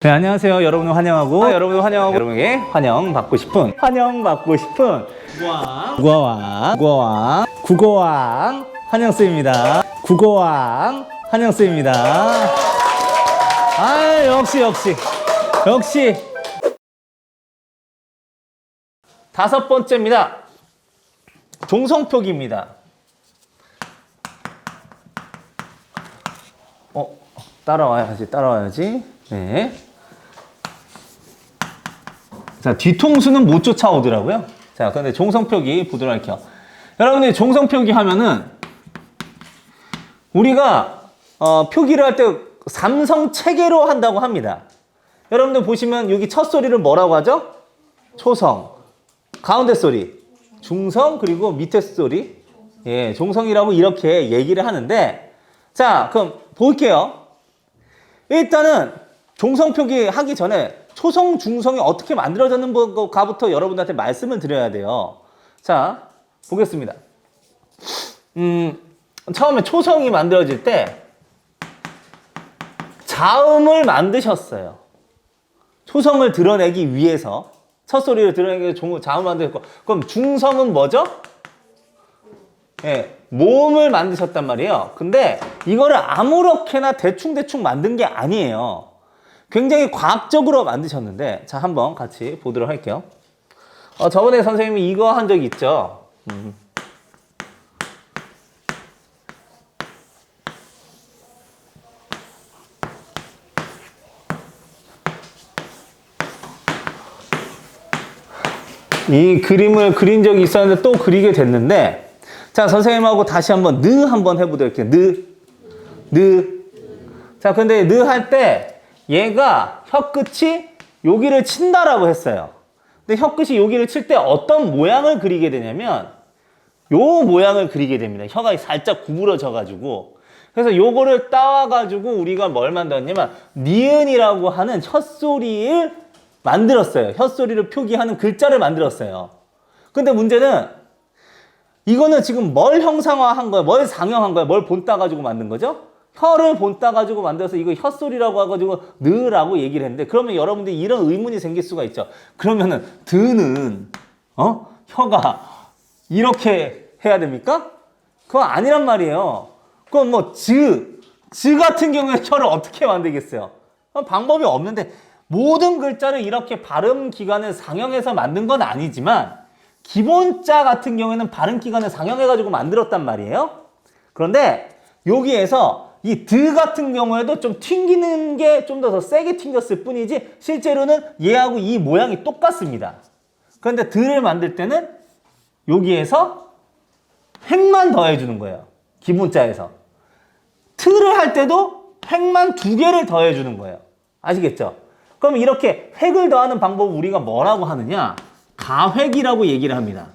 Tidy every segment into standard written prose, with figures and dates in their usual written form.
네, 안녕하세요. 여러분을 환영하고 여러분에게 환영받고 싶은 국어왕 환영쌤입니다. 국어왕 환영쌤입니다. 아, 역시 다섯 번째입니다. 종성표기입니다. 따라와야지. 네. 자, 뒤통수는 못 쫓아오더라고요. 자, 근데 종성표기 보도록 할게요. 여러분들 종성표기 하면은 우리가 표기를 할 때 삼성체계로 한다고 합니다. 여러분들 보시면 여기 첫 소리를 뭐라고 하죠? 초성. 가운데 소리 중성, 그리고 밑에 소리 종성이라고 이렇게 얘기를 하는데, 자, 그럼 볼게요. 일단은 종성표기 하기 전에 초성, 중성이 어떻게 만들어졌는가부터 여러분들한테 말씀을 드려야 돼요. 자, 보겠습니다. 처음에 초성이 만들어질 때 자음을 만드셨어요. 초성을 드러내기 위해서, 첫 소리를 드러내기 위해서 자음을 만드셨고, 그럼 중성은 뭐죠? 모음을 만드셨단 말이에요. 근데 이거를 아무렇게나 대충 만든 게 아니에요. 굉장히 과학적으로 만드셨는데, 자, 한번 같이 보도록 할게요. 저번에 선생님이 이거 한 적 있죠? 이 그림을 그린 적이 있었는데 또 그리게 됐는데, 자, 선생님하고 다시 한번 한번 해보도록 할게요. 자, 근데 할 때 얘가 혀끝이 여기를 친다라고 했어요. 근데 혀끝이 여기를 칠 때 어떤 모양을 그리게 되냐면 요 모양을 그리게 됩니다. 혀가 살짝 구부러져 가지고. 그래서 요거를 따와 가지고 우리가 뭘 만들었냐면 니은이라고 하는 혀소리를 만들었어요. 혀소리를 표기하는 글자를 만들었어요. 근데 문제는 이거는 지금 뭘 형상화한 거야? 뭘 상형한 거야? 뭘 본따 가지고 만든 거죠? 혀를 본따 가지고 만들어서 이거 혀소리라고 해가지고 느라고 얘기를 했는데, 그러면 여러분들이 이런 의문이 생길 수가 있죠. 그러면은 드는 혀가 이렇게 해야 됩니까? 그거 아니란 말이에요. 그건 뭐 즈 같은 경우에 혀를 어떻게 만들겠어요? 방법이 없는데, 모든 글자를 이렇게 발음 기관을 상형해서 만든 건 아니지만 기본자 같은 경우에는 발음 기관을 상형해가지고 만들었단 말이에요. 그런데 여기에서 이 드 같은 경우에도 좀 튕기는 게 좀 더 세게 튕겼을 뿐이지 실제로는 얘하고 이 모양이 똑같습니다. 그런데 드를 만들 때는 여기에서 획만 더해주는 거예요. 기본자에서. 트를 할 때도 획만 2개를 더해주는 거예요. 아시겠죠? 그럼 이렇게 획을 더하는 방법을 우리가 뭐라고 하느냐? 가획이라고 얘기를 합니다.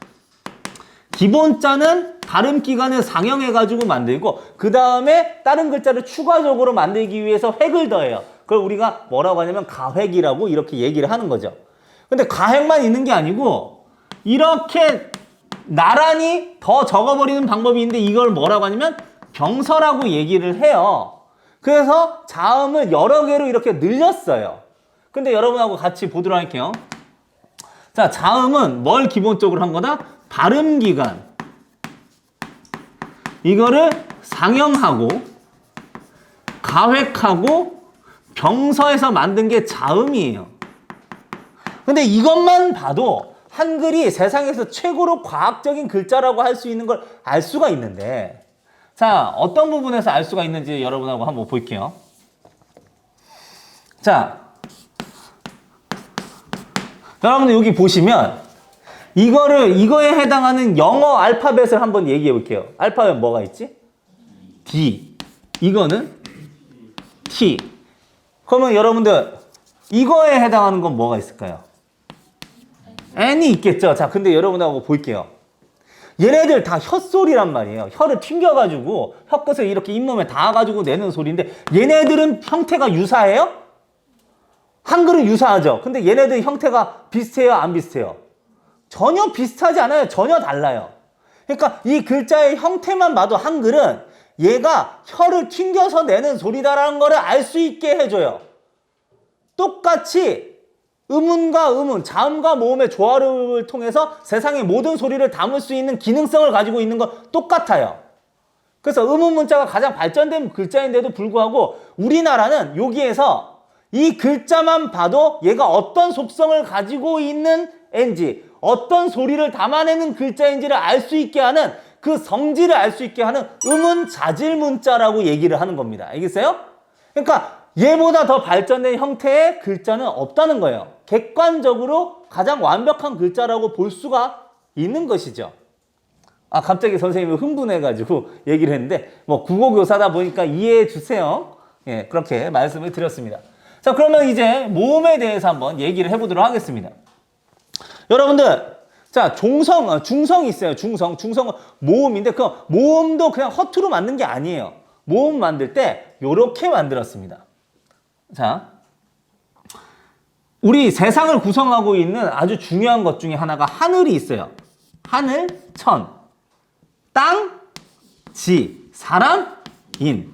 기본자는 발음 기관을 상형해가지고 만들고, 그 다음에 다른 글자를 추가적으로 만들기 위해서 획을 더해요. 그걸 우리가 뭐라고 하냐면 가획이라고 이렇게 얘기를 하는 거죠. 근데 가획만 있는 게 아니고 이렇게 나란히 더 적어버리는 방법이 있는데, 이걸 뭐라고 하냐면 병서라고 얘기를 해요. 그래서 자음을 여러 개로 이렇게 늘렸어요. 근데 여러분하고 같이 보도록 할게요. 자, 자음은 뭘 기본적으로 한 거다? 발음 기관. 이거를 상형하고 가획하고 병서해서 만든 게 자음이에요. 근데 이것만 봐도 한글이 세상에서 최고로 과학적인 글자라고 할 수 있는 걸 알 수가 있는데, 자, 어떤 부분에서 알 수가 있는지 여러분하고 한번 볼게요. 자, 여러분들 여기 보시면 이거에 해당하는 영어 알파벳을 한번 얘기해 볼게요. 알파벳 뭐가 있지? D. 이거는 T. 그러면 여러분들 이거에 해당하는 건 뭐가 있을까요? N이 있겠죠. 자, 근데 여러분하고 볼게요. 얘네들 다 혀소리란 말이에요. 혀를 튕겨가지고 혀끝을 이렇게 잇몸에 닿아가지고 내는 소리인데, 얘네들은 형태가 유사해요? 한글은 유사하죠. 근데 얘네들 형태가 비슷해요? 안 비슷해요? 전혀 비슷하지 않아요. 전혀 달라요. 그러니까 이 글자의 형태만 봐도 한글은 얘가 혀를 튕겨서 내는 소리다라는 거를 알 수 있게 해줘요. 똑같이 음운과 음운, 자음과 모음의 조화를 통해서 세상의 모든 소리를 담을 수 있는 기능성을 가지고 있는 건 똑같아요. 그래서 음운 문자가 가장 발전된 글자인데도 불구하고 우리나라는 여기에서 이 글자만 봐도 얘가 어떤 속성을 가지고 있는 애인지, 어떤 소리를 담아내는 글자인지를 알 수 있게 하는, 그 성질을 알 수 있게 하는 음운 자질 문자라고 얘기를 하는 겁니다. 알겠어요? 그러니까 얘보다 더 발전된 형태의 글자는 없다는 거예요. 객관적으로 가장 완벽한 글자라고 볼 수가 있는 것이죠. 아, 갑자기 선생님이 흥분해가지고 얘기를 했는데, 뭐, 국어교사다 보니까 이해해 주세요. 예, 그렇게 말씀을 드렸습니다. 자, 그러면 이제 모음에 대해서 한번 얘기를 해보도록 하겠습니다. 여러분들, 자, 중성이 있어요. 중성은 모음인데, 그 모음도 그냥 허투루 만든 게 아니에요. 모음 만들 때, 요렇게 만들었습니다. 자, 우리 세상을 구성하고 있는 아주 중요한 것 중에 하나가 하늘이 있어요. 하늘, 천, 땅, 지, 사람, 인.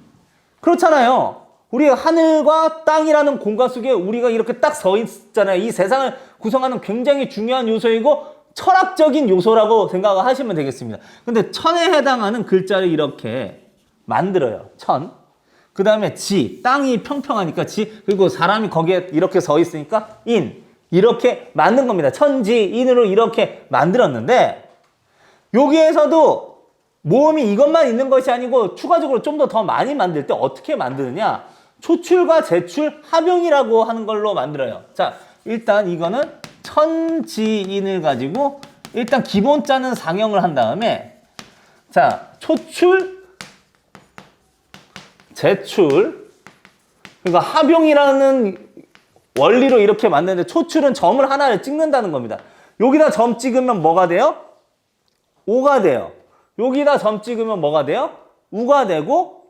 그렇잖아요. 우리가 하늘과 땅이라는 공간 속에 우리가 이렇게 딱 서 있잖아요. 이 세상을 구성하는 굉장히 중요한 요소이고 철학적인 요소라고 생각을 하시면 되겠습니다. 근데 천에 해당하는 글자를 이렇게 만들어요. 천. 그 다음에 지, 땅이 평평하니까 지, 그리고 사람이 거기에 이렇게 서 있으니까 인. 이렇게 만든 겁니다. 천지인으로 이렇게 만들었는데 여기에서도 모음이 이것만 있는 것이 아니고 추가적으로 좀 더 많이 만들 때 어떻게 만드느냐? 초출과 제출, 합용이라고 하는 걸로 만들어요. 자, 일단 이거는 천지인을 가지고 일단 기본자는 상형을 한 다음에 자, 초출, 제출, 그러니까 합용이라는 원리로 이렇게 만드는데 초출은 점을 하나를 찍는다는 겁니다. 여기다 점 찍으면 뭐가 돼요? 오가 돼요. 여기다 점 찍으면 뭐가 돼요? 우가 되고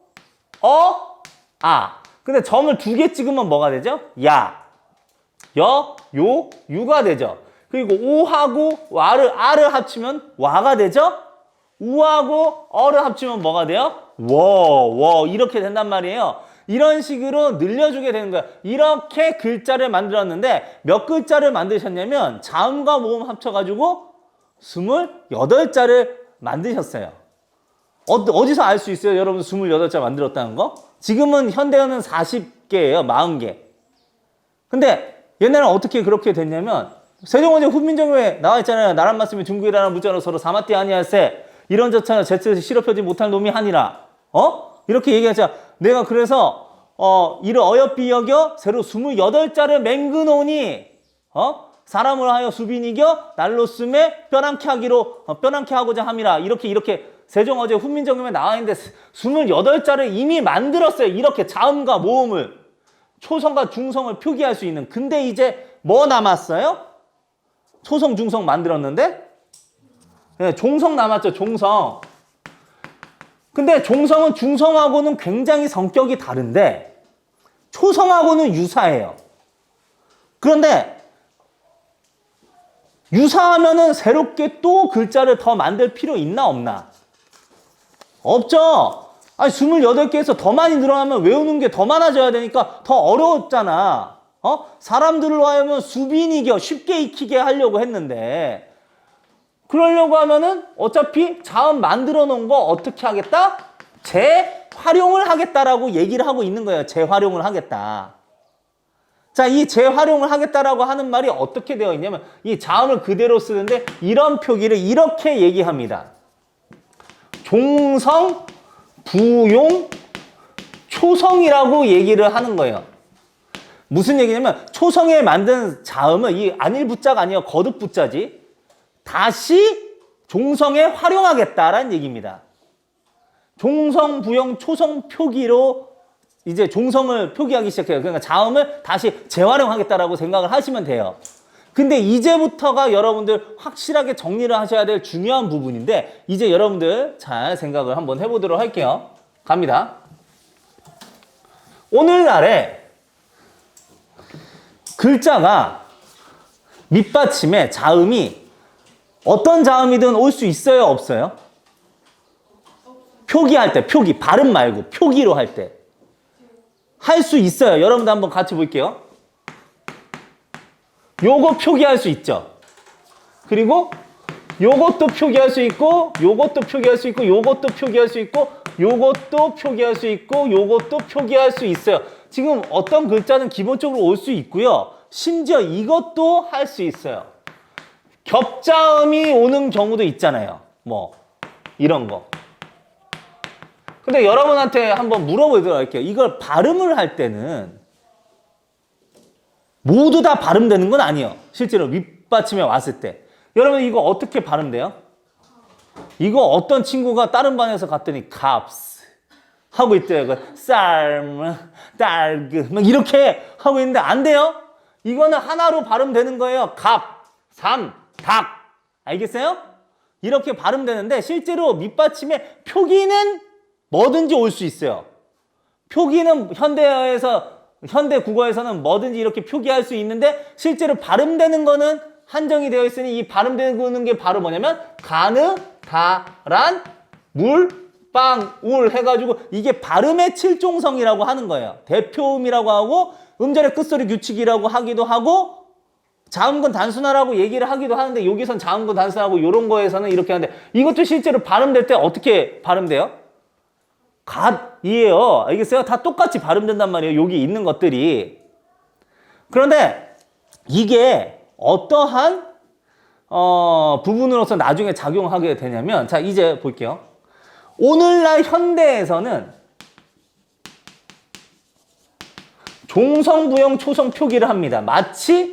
아. 근데 점을 2개 찍으면 뭐가 되죠? 야, 여, 요, 유가 되죠. 그리고 오하고 아를 합치면 와가 되죠? 우하고 어를 합치면 뭐가 돼요? 워 이렇게 된단 말이에요. 이런 식으로 늘려주게 되는 거예요. 이렇게 글자를 만들었는데 몇 글자를 만드셨냐면 자음과 모음 합쳐가지고 28자를 만드셨어요. 어디서 알 수 있어요? 여러분 28자 만들었다는 거? 지금은 현대어는 40개예요. 40개. 근데 옛날에는 어떻게 그렇게 됐냐면 세종어제 훈민정음에 나와 있잖아요. 나란 말씀이 중국이라는 무자로 서로 사마띠 아니할세 이런 저차 제뜻을 실업하지 못할 놈이 하니라. 이렇게 얘기하자. 내가 그래서 이를 어여삐 여겨 새로 28자를 맹그노니 사람을 하여 수빈이겨 날로 쓰매 뼈랑케 하기로 뼈랑케 하고자 함이라. 이렇게 세종어제 훈민정음에 나와 있는데 28자를 이미 만들었어요. 이렇게 자음과 모음을 초성과 중성을 표기할 수 있는. 근데 이제 뭐 남았어요? 초성, 중성 만들었는데 네, 종성 남았죠. 종성. 근데 종성은 중성하고는 굉장히 성격이 다른데 초성하고는 유사해요. 그런데 유사하면은 새롭게 또 글자를 더 만들 필요 있나 없나? 없죠. 아니 28개에서 더 많이 늘어나면 외우는 게 더 많아져야 되니까 더 어려웠잖아. 사람들로 하여금 수빈이겨 쉽게 익히게 하려고 했는데 그러려고 하면은 어차피 자음 만들어 놓은 거 어떻게 하겠다? 재활용을 하겠다라고 얘기를 하고 있는 거예요. 재활용을 하겠다. 자, 이 재활용을 하겠다라고 하는 말이 어떻게 되어 있냐면 이 자음을 그대로 쓰는데 이런 표기를 이렇게 얘기합니다. 종성, 부용, 초성이라고 얘기를 하는 거예요. 무슨 얘기냐면 초성에 만든 자음은 이 안일부자가 아니에요. 거듭부자지. 다시 종성에 활용하겠다라는 얘기입니다. 종성, 부용, 초성 표기로 이제 종성을 표기하기 시작해요. 그러니까 자음을 다시 재활용하겠다라고 생각을 하시면 돼요. 근데 이제부터가 여러분들 확실하게 정리를 하셔야 될 중요한 부분인데 이제 여러분들 잘 생각을 한번 해보도록 할게요. 갑니다. 오늘날에 글자가 밑받침에 자음이 어떤 자음이든 올 수 있어요? 없어요? 표기할 때, 발음 말고 표기로 할 때. 할 수 있어요. 여러분들 한번 같이 볼게요. 요거 표기할 수 있죠. 그리고 요것도 표기할 수 있고, 요것도 표기할 수 있고, 요것도 표기할 수 있고, 요것도 표기할 수 있고, 요것도 표기할 수 있어요. 지금 어떤 글자는 기본적으로 올 수 있고요. 심지어 이것도 할 수 있어요. 겹자음이 오는 경우도 있잖아요. 뭐 이런 거. 근데 여러분한테 한번 물어보도록 할게요. 이걸 발음을 할 때는 모두 다 발음되는 건 아니에요. 실제로 밑받침에 왔을 때. 여러분 이거 어떻게 발음돼요? 이거 어떤 친구가 다른 반에서 갔더니 값 하고 있대요. 그 쌀, 딸그 막 이렇게 하고 있는데 안 돼요. 이거는 하나로 발음되는 거예요. 갑, 삼, 닭. 알겠어요? 이렇게 발음되는데 실제로 밑받침에 표기는 뭐든지 올 수 있어요. 표기는 현대 국어에서는 뭐든지 이렇게 표기할 수 있는데 실제로 발음되는 거는 한정이 되어 있으니 이 발음되는 게 바로 뭐냐면 가느, 다란, 물, 빵, 울 해가지고 이게 발음의 칠종성이라고 하는 거예요. 대표음이라고 하고 음절의 끝소리 규칙이라고 하기도 하고 자음근 단순화라고 얘기를 하기도 하는데 여기선 자음근 단순하고 이런 거에서는 이렇게 하는데 이것도 실제로 발음될 때 어떻게 발음돼요? 갓이에요. 알겠어요? 다 똑같이 발음된단 말이에요. 여기 있는 것들이. 그런데 이게 어떠한 부분으로서 나중에 작용하게 되냐면 자 이제 볼게요. 오늘날 현대에서는 종성, 부형, 초성 표기를 합니다. 마치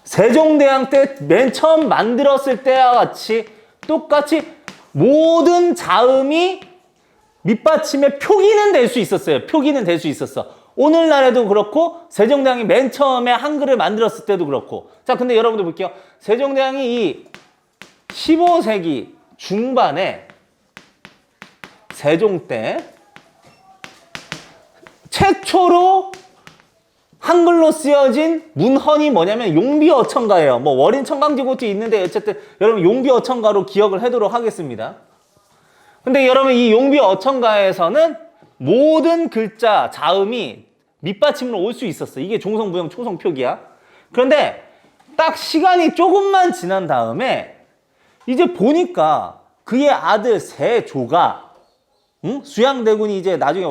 세종대왕 때 맨 처음 만들었을 때와 같이 똑같이 모든 자음이 밑받침에 표기는 될 수 있었어요. 표기는 될 수 있었어. 오늘날에도 그렇고 세종대왕이 맨 처음에 한글을 만들었을 때도 그렇고 자 근데 여러분들 볼게요. 세종대왕이 이 15세기 중반에 세종 때 최초로 한글로 쓰여진 문헌이 뭐냐면 용비어천가예요. 뭐 월인청강지고티 있는데 어쨌든 여러분 용비어천가로 기억을 하도록 하겠습니다. 근데 여러분 이 용비어천가에서는 모든 글자, 자음이 밑받침으로 올 수 있었어. 이게 종성, 부형, 초성 표기야. 그런데 딱 시간이 조금만 지난 다음에 이제 보니까 그의 아들 세조가 수양대군이 이제 나중에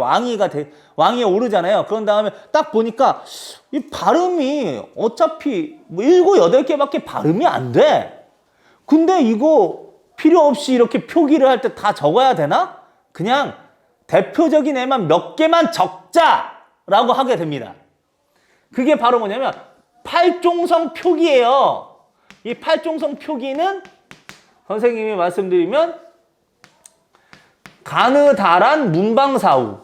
왕위에 오르잖아요. 그런 다음에 딱 보니까 이 발음이 어차피 뭐 7, 8개밖에 발음이 안 돼. 근데 이거 필요 없이 이렇게 표기를 할 때 다 적어야 되나? 그냥 대표적인 애만 몇 개만 적자라고 하게 됩니다. 그게 바로 뭐냐면 팔종성 표기예요. 이 팔종성 표기는 선생님이 말씀드리면 가느다란 문방사우.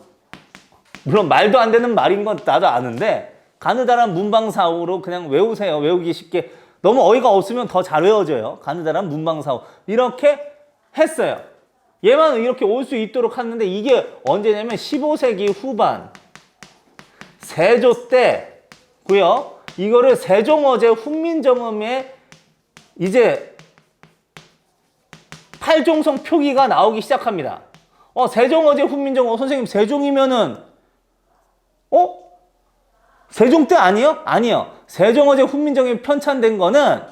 물론 말도 안 되는 말인 건 나도 아는데 가느다란 문방사우로 그냥 외우세요. 외우기 쉽게. 너무 어이가 없으면 더 잘 외워져요. 가느다란 문방사우. 이렇게 했어요. 얘만 이렇게 올 수 있도록 했는데 이게 언제냐면 15세기 후반 세조 때고요. 이거를 세종어제 훈민정음에 이제 팔종성 표기가 나오기 시작합니다. 세종어제 훈민정음 선생님 세종이면은 세종 때 아니요? 아니요. 세종어제 훈민정음이 편찬된 거는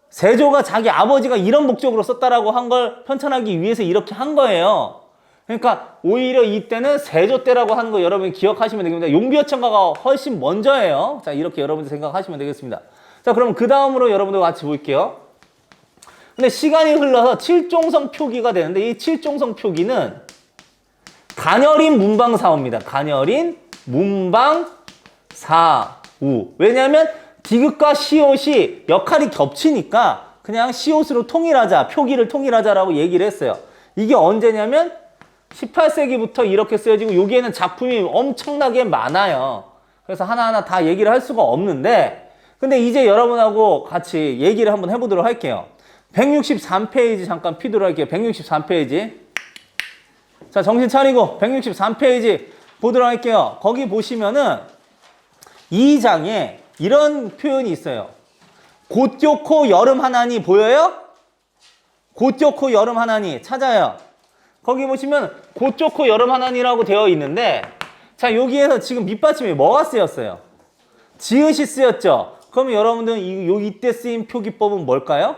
세조가 자기 아버지가 이런 목적으로 썼다라고 한 걸 편찬하기 위해서 이렇게 한 거예요. 그러니까 오히려 이때는 세조 때라고 하는 거 여러분이 기억하시면 되겠습니다. 용비어천가가 훨씬 먼저예요. 자, 이렇게 여러분들 생각하시면 되겠습니다. 자, 그럼 그 다음으로 여러분들 같이 볼게요. 근데 시간이 흘러서 칠종성 표기가 되는데 이 칠종성 표기는 가녀린 문방사우입니다. 가녀린 문방사우. 왜냐하면 디귿과 시옷이 역할이 겹치니까 그냥 시옷으로 통일하자, 표기를 통일하자라고 얘기를 했어요. 이게 언제냐면 18세기부터 이렇게 쓰여지고 여기에는 작품이 엄청나게 많아요. 그래서 하나하나 다 얘기를 할 수가 없는데 근데 이제 여러분하고 같이 얘기를 한번 해보도록 할게요. 163페이지 잠깐 피도록 할게요. 163페이지. 자, 정신 차리고 163페이지 보도록 할게요. 거기 보시면은 이 장에 이런 표현이 있어요. 곧 좋고 여름 하나니 보여요? 곧 좋고 여름 하나니 찾아요. 거기 보시면 곧 좋고 여름 하나니라고 되어 있는데 자, 여기에서 지금 밑받침이 뭐가 쓰였어요? 지읒이 쓰였죠. 그러면 여러분들은 이때 쓰인 표기법은 뭘까요?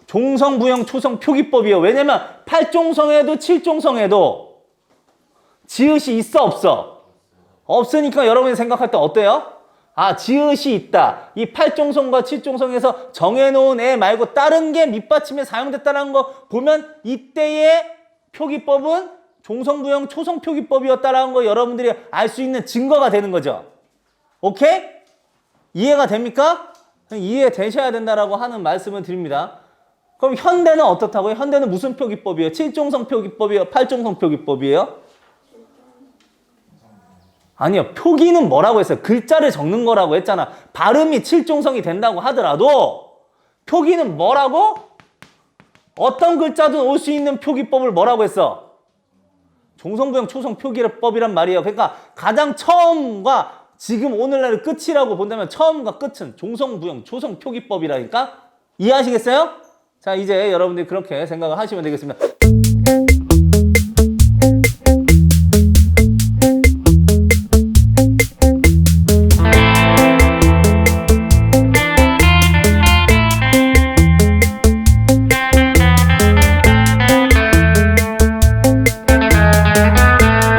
종성부형 초성 표기법이요. 왜냐면 8종성에도 7종성에도 지읒이 있어 없어? 없으니까 여러분이 생각할 때 어때요? 아, 지읒이 있다. 이 8종성과 7종성에서 정해놓은 애 말고 다른 게 밑받침에 사용됐다는 거 보면 이때의 표기법은 종성부형 초성 표기법이었다라는 거 여러분들이 알 수 있는 증거가 되는 거죠. 오케이? 이해가 됩니까? 이해되셔야 된다라고 하는 말씀을 드립니다. 그럼 현대는 어떻다고요? 현대는 무슨 표기법이에요? 7종성 표기법이에요? 8종성 표기법이에요? 아니요. 표기는 뭐라고 했어요? 글자를 적는 거라고 했잖아. 발음이 7종성이 된다고 하더라도 표기는 뭐라고? 어떤 글자든 올 수 있는 표기법을 뭐라고 했어? 종성부형 초성 표기법이란 말이에요. 그러니까 가장 처음과 지금 오늘날의 끝이라고 본다면 처음과 끝은 종성부형 초성 표기법이라니까? 이해하시겠어요? 자, 이제 여러분들이 그렇게 생각을 하시면 되겠습니다.